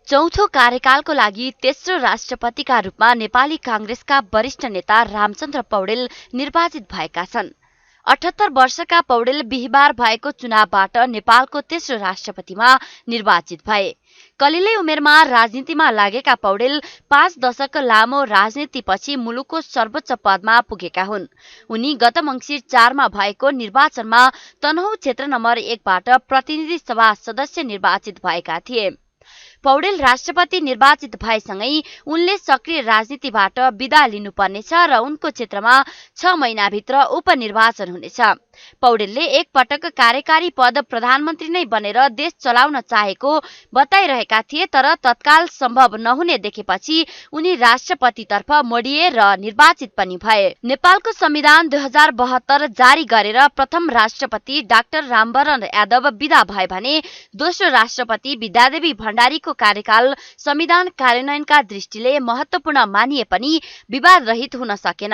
चौथो कार्यकालको लागि तेस्रो राष्ट्रपतिका रूपमा नेपाली कांग्रेसका वरिष्ठ नेता रामचन्द्र पौडेल निर्वाचित भएका छन्। 78 वर्षका पौडेल बिहीबार भएको चुनावबाट नेपालको तेस्रो राष्ट्रपतिमा निर्वाचित भए। कलिलै उमेरमा राजनीतिमा लागेका पौडेल 5 दशक लामो राजनीतिपछि मुलुकको सर्वोच्च पदमा पुगेका हुन्। उनी गत मङ्सिर 4 मा भएको निर्वाचनमा तनहुँ क्षेत्र नम्बर 1 बाट प्रतिनिधि सभा सदस्य निर्वाचित भएका थिए। पौडेल राष्ट्रपति निर्वाचित भएसँगै उनले सक्रिय राजनीतिबाट बिदा लिनुपर्नेछ र उनको क्षेत्रमा 6 महिनाभित्र उपनिर्वाचन हुनेछ। पौडेलले एक पटक कार्यकारी पद प्रधानमन्त्री नै बनेर देश चलाउन चाहेको बताइरहेका थिए, तर तत्काल सम्भव नहुने देखेपछि उनी राष्ट्रपतितर्फ मोडिए र निर्वाचित पनि भए। नेपालको संविधान 2072 जारी गरेर प्रथम राष्ट्रपति डाक्टर रामवरण यादव बिदा भए भने दोस्रो राष्ट्रपति विद्यादेवी भण्डारीको कार्यकाल संविधान कार्यान्वयनका दृष्टिले महत्त्वपूर्ण मानिए पनि विवाद रहित हुन सकेन।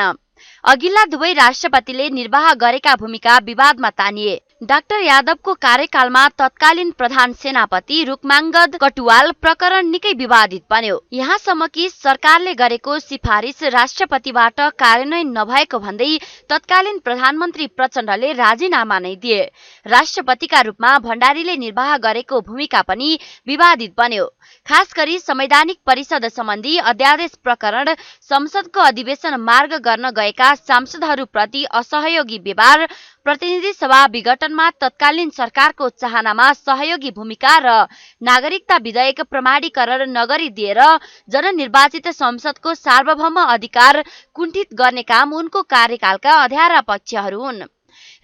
अघिल्ला दुवै राष्ट्रपतिले निर्वाह गरेका भूमिका विवादमा तानिए। डाक्टर यादवको कार्यकालमा तत्कालीन प्रधान सेनापति रुकमाङ्गद कटुवाल प्रकरण निकै विवादित बन्यो। यहाँसम्म कि सरकारले गरेको सिफारिस राष्ट्रपतिबाट कार्यान्वयन नभएको भन्दै तत्कालीन प्रधानमन्त्री प्रचण्डले राजीनामा नै दिए। राष्ट्रपतिका रूपमा भण्डारीले निर्वाह गरेको भूमिका पनि विवादित बन्यो। खास गरी संवैधानिक परिषद सम्बन्धी अध्यादेश प्रकरण, संसदको अधिवेशन मार्ग गर्न गएका सांसदहरूप्रति असहयोगी व्यवहार, प्रतिनिधि सभा विघटनमा तत्कालीन सरकारको चाहनामा सहयोगी भूमिका र नागरिकता विधेयक प्रमाणीकरण नगरिदिएर जननिर्वाचित संसदको सार्वभौम अधिकार कुण्ठित गर्ने काम उनको कार्यकालका अध्यारा पक्षहरू हुन्।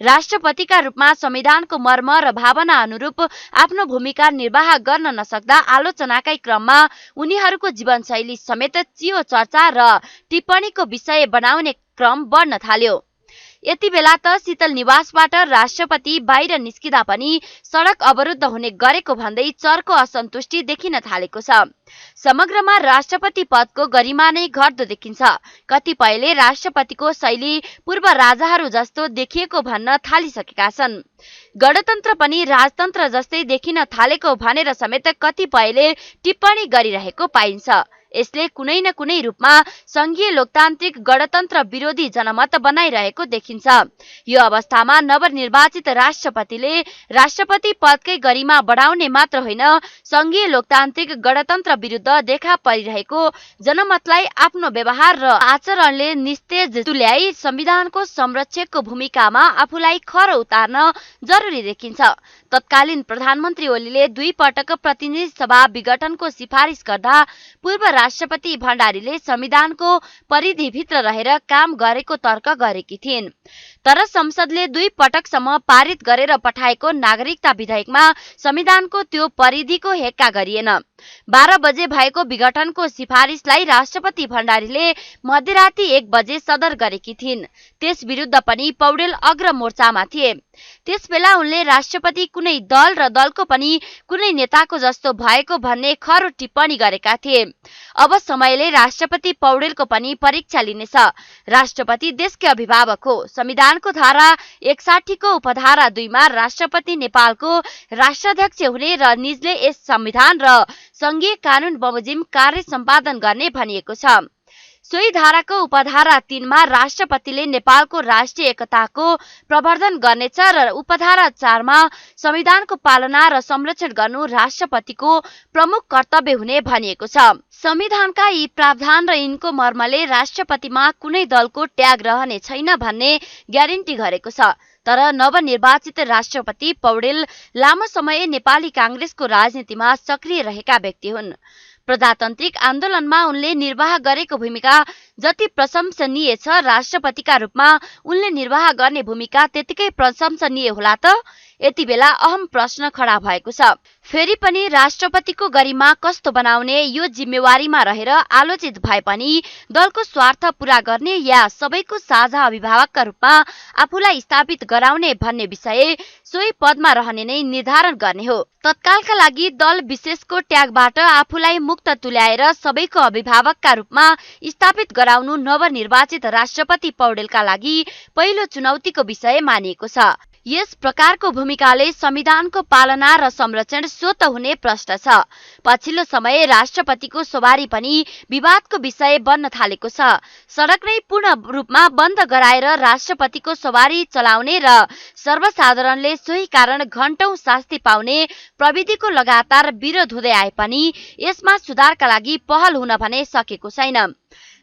राष्ट्रपतिका रूपमा संविधानको मर्म र भावना अनुरूप आफ्नो भूमिका निर्वाह गर्न नसक्दा आलोचनाकै क्रममा उनीहरूको जीवनशैली समेत चियो चर्चा र टिप्पणीको विषय बनाउने क्रम बढ्न थाल्यो। यति बेला त शीतल निवासबाट राष्ट्रपति बाहिर निस्किँदा पनि सडक अवरुद्ध हुने गरेको भन्दै चर्को असन्तुष्टि देखिन थालेको छ। समग्रमा राष्ट्रपति पदको गरिमा नै घट्दो देखिन्छ। कतिपयले राष्ट्रपतिको शैली पूर्व राजाहरू जस्तो देखिएको भन्न थालिसकेका छन्। गणतन्त्र पनि राजतन्त्र जस्तै देखिन थालेको भनेर समेत कतिपयले टिप्पणी गरिरहेको पाइन्छ। यसले कुनै न कुनै रूपमा संघीय लोकतान्त्रिक गणतन्त्र विरोधी जनमत बनाइरहेको देखिन्छ। यो अवस्थामा नवनिर्वाचित राष्ट्रपतिले राष्ट्रपति पदकै गरिमा बढाउने मात्र होइन, संघीय लोकतान्त्रिक गणतन्त्र विरुद्ध देखा परिरहेको जनमतलाई आफ्नो व्यवहार र आचरणले निस्तेज तुल्याई संविधानको संरक्षकको भूमिकामा आफूलाई खर उतार्न जरुरी देखिन्छ। तत्कालीन प्रधानमन्त्री ओलीले 2 पटक प्रतिनिधि सभा विघटनको सिफारिस गर्दा पूर्व राष्ट्रपति भण्डारीले संविधानको परिधिभित्र रहेर काम गरेको तर्क गरेकी थिइन्। तर संसदले 2 पटकसम्म पारित गरेर पठाएको नागरिकता विधेयकमा संविधानको त्यो परिधिको हेक्का गरिएन। 12 बजे भएको विघटनको सिफारिसलाई राष्ट्रपति भण्डारीले मध्यराती 1 बजे सदर गरेकी थिइन्। त्यस विरुद्ध पनि पौडेल अग्र मोर्चामा थिए। त्यसबेला उनले राष्ट्रपति कुनै दल र दलको पनि कुनै नेताको जस्तो भएको भन्ने खरो टिप्पणी गरेका थिए। अब समयले राष्ट्रपति पौडेलको पनि परीक्षा लिनेछ। राष्ट्रपति देशकै अभिभावक हो। संविधानको धारा 61 को उपधारा 2 मा राष्ट्रपति नेपालको राष्ट्राध्यक्ष हुने र निजले यस संविधान र संघीय कानून बमोजिम कार्य सम्पादन गर्ने भनिएको छ। सोही धाराको उपधारा 3 मा राष्ट्रपतिले नेपालको राष्ट्रिय एकताको प्रवर्धन गर्नेछ र उपधारा 4 मा संविधानको पालना र संरक्षण गर्नु राष्ट्रपतिको प्रमुख कर्तव्य हुने भनिएको छ। संविधानका यी प्रावधान र यिनको मर्मले राष्ट्रपतिमा कुनै दलको ट्याग रहने छैन भन्ने ग्यारेन्टी गरेको छ। तर नवनिर्वाचित राष्ट्रपति पौडेल लामो समय नेपाली कांग्रेसको राजनीतिमा सक्रिय रहेका व्यक्ति हुन्। प्रजातान्त्रिक आन्दोलनमा उनले निर्वाह गरेको भूमिका जति प्रशंसनीय छ, राष्ट्रपतिका रूपमा उनले निर्वाह गर्ने भूमिका त्यतिकै प्रशंसनीय होला त? यति बेला अहम प्रश्न खडा भएको छ। फेरि पनि राष्ट्रपतिको गरिमा कस्तो बनाउने यो जिम्मेवारीमा रहेर आलोचित भए पनि दलको स्वार्थ पूरा गर्ने या सबैको साझा अभिभावकका रूपमा आफूलाई स्थापित गराउने भन्ने विषय सोही पदमा रहने नै निर्धारण गर्ने हो। तत्कालका लागि दल विशेषको ट्यागबाट आफूलाई मुक्त तुल्याएर सबैको अभिभावकका रूपमा स्थापित गराउनु नवनिर्वाचित राष्ट्रपति पौडेलका लागि पहिलो चुनौतीको विषय मानिएको छ। यस प्रकारको भूमिकाले संविधानको पालना र संरक्षण स्वतः हुने प्रश्न छ। पछिल्लो समय राष्ट्रपतिको सवारी पनि विवादको विषय बन्न थालेको छ। सडक नै पूर्ण रूपमा बन्द गराएर राष्ट्रपतिको सवारी चलाउने र सर्वसाधारणले सोही कारण घण्टौं शास्ति पाउने प्रविधिको लगातार विरोध हुँदै आए पनि यसमा सुधारका लागि पहल हुन भने सकेको छैन।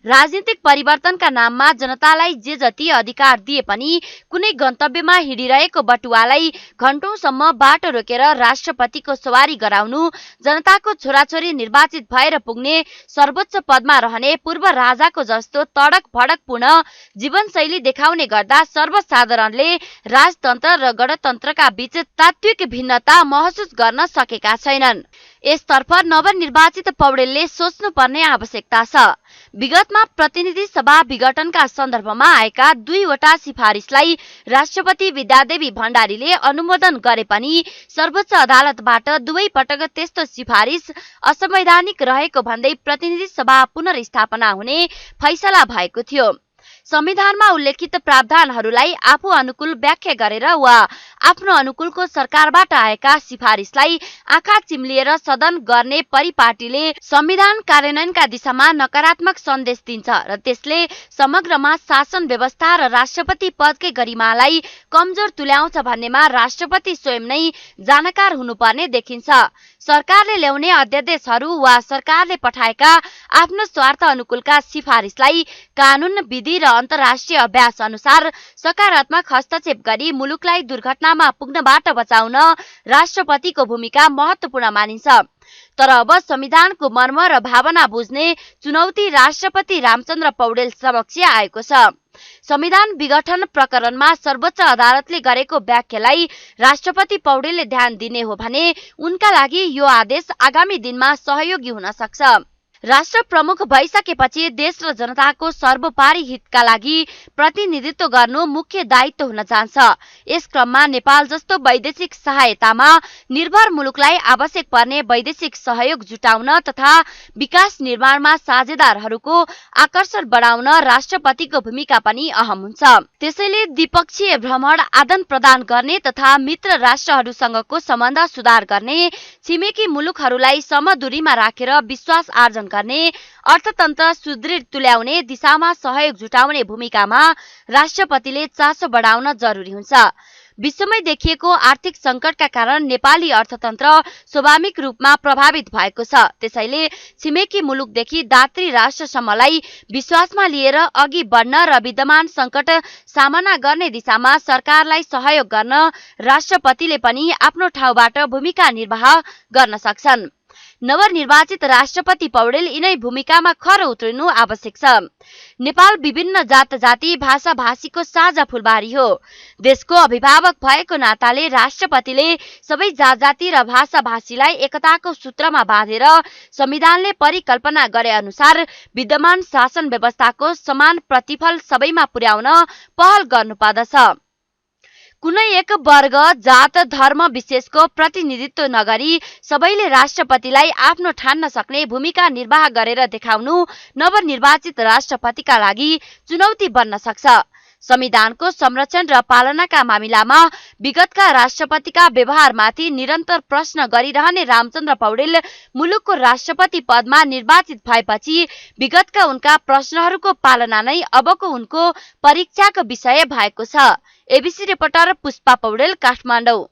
राजनीतिक परिवर्तनका नाममा जनतालाई जे जति अधिकार दिए पनि कुनै गन्तव्यमा हिँडिरहेको बटुवालाई घण्टौंसम्म बाटो रोकेर राष्ट्रपतिको सवारी गराउनु जनताको छोराछोरी निर्वाचित भएर पुग्ने सर्वोच्च पदमा रहने पूर्व राजाको जस्तो तडक भडकपूर्ण जीवनशैली देखाउने गर्दा सर्वसाधारणले राजतन्त्र र गणतन्त्रका बीच तात्विक भिन्नता महसुस गर्न सकेका छैनन्। यसतर्फ नवनिर्वाचित पौडेलले सोच्नुपर्ने आवश्यकता छ। विगतमा प्रतिनिधि सभा विघटनका सन्दर्भमा आएका 2 वटा सिफारिसलाई राष्ट्रपति विद्यादेवी भण्डारीले अनुमोदन गरे पनि सर्वोच्च अदालतबाट दुवै पटक त्यस्तो सिफारिस असंवैधानिक रहेको भन्दै प्रतिनिधि सभा पुनर्स्थापना हुने फैसला भएको थियो। संविधानमा उल्लेखित प्रावधानहरूलाई आफू अनुकूल व्याख्या गरेर वा आफ्नो अनुकूलको सरकारबाट आएका सिफारिसलाई आँखा चिम्लिएर सदन गर्ने परिपाटीले संविधान कार्यान्वयनका दिशामा नकारात्मक सन्देश दिन्छ र त्यसले समग्रमा शासन व्यवस्था र राष्ट्रपति पदकै गरिमालाई कमजोर तुल्याउँछ भन्नेमा राष्ट्रपति स्वयं नै जानकार हुनुपर्ने देखिन्छ। सरकारले ल्याउने अध्यादेशहरू वा सरकारले पठाएका आफ्नो स्वार्थ अनुकूलका सिफारिसलाई कानून विधि र अन्तर्राष्ट्रिय अभ्यास अनुसार सकारात्मक हस्तक्षेप गरी मुलुकलाई दुर्घटनामा पुग्नबाट बचाउन राष्ट्रपतिको भूमिका महत्त्वपूर्ण मानिन्छ। तर अब संविधानको मर्म र भावना बुझ्ने चुनौती राष्ट्रपति रामचन्द्र पौडेल समक्ष आएको छ। संविधान विघटन प्रकरणमा सर्वोच्च अदालतले गरेको व्याख्यालाई राष्ट्रपति पौडेलले ध्यान दिने हो भने उनका लागि यो आदेश आगामी दिनमा सहयोगी हुन सक्छ। राष्ट्र प्रमुख भइसकेपछि देश र जनताको सर्वोपरि हितका लागि प्रतिनिधित्व गर्नु मुख्य दायित्व हुन जान्छ। यस क्रममा नेपाल जस्तो वैदेशिक सहायतामा निर्भर मुलुकलाई आवश्यक पर्ने वैदेशिक सहयोग जुटाउन तथा विकास निर्माणमा साझेदारहरूको आकर्षण बढाउन राष्ट्रपतिको भूमिका पनि अहम हुन्छ। त्यसैले द्विपक्षीय भ्रमण आदान प्रदान गर्ने तथा मित्र राष्ट्रहरूसँगको सम्बन्ध सुधार गर्ने, छिमेकी मुलुकहरूलाई समदूरीमा राखेर विश्वास आर्जन गर्ने, अर्थतन्त्र सुदृढ तुल्याउने दिशामा सहयोग जुटाउने भूमिकामा राष्ट्रपतिले चासो बढाउन जरुरी हुन्छ। विश्वमै देखिएको आर्थिक संकटका कारण नेपाली अर्थतन्त्र स्वाभाविक रूपमा प्रभावित भएको छ। त्यसैले छिमेकी मुलुकदेखि दात्री राष्ट्रसम्मलाई विश्वासमा लिएर अघि बढ्न र विद्यमान संकट सामना गर्ने दिशामा सरकारलाई सहयोग गर्न राष्ट्रपतिले पनि आफ्नो ठाउँबाट भूमिका निर्वाह गर्न सक्छन्। नवनिर्वाचित राष्ट्रपति पौडेल यिनै भूमिकामा खर उत्रिनु आवश्यक छ। नेपाल विभिन्न जात जाति भाषा भाषीको साझा फूलबारी हो। देशको अभिभावक भएको नाताले राष्ट्रपतिले सबै जात जाति र भाषा भाषीलाई एकताको सूत्रमा बाँधेर संविधानले परिकल्पना गरे अनुसार विद्यमान शासन व्यवस्थाको समान प्रतिफल सबैमा पुर्याउन पहल गर्नुपर्दछ। कुनै एक वर्ग जात धर्म विशेषको प्रतिनिधित्व नगरी सबैले राष्ट्रपतिलाई आफ्नो ठान्न सक्ने भूमिका निर्वाह गरेर देखाउनु नवनिर्वाचित राष्ट्रपतिका लागि चुनौती बन्न सक्छ। संविधानको संरक्षण र पालनाका मामिलामा विगतका राष्ट्रपतिका व्यवहारमाथि निरन्तर प्रश्न गरिरहने रामचन्द्र पौडेल मुलुकको राष्ट्रपति पदमा निर्वाचित भएपछि विगतका उनका प्रश्नहरूको पालना नै अबको उनको परीक्षाको विषय भएको छ। ABC reporter Pushpa Paudel, Kathmandu.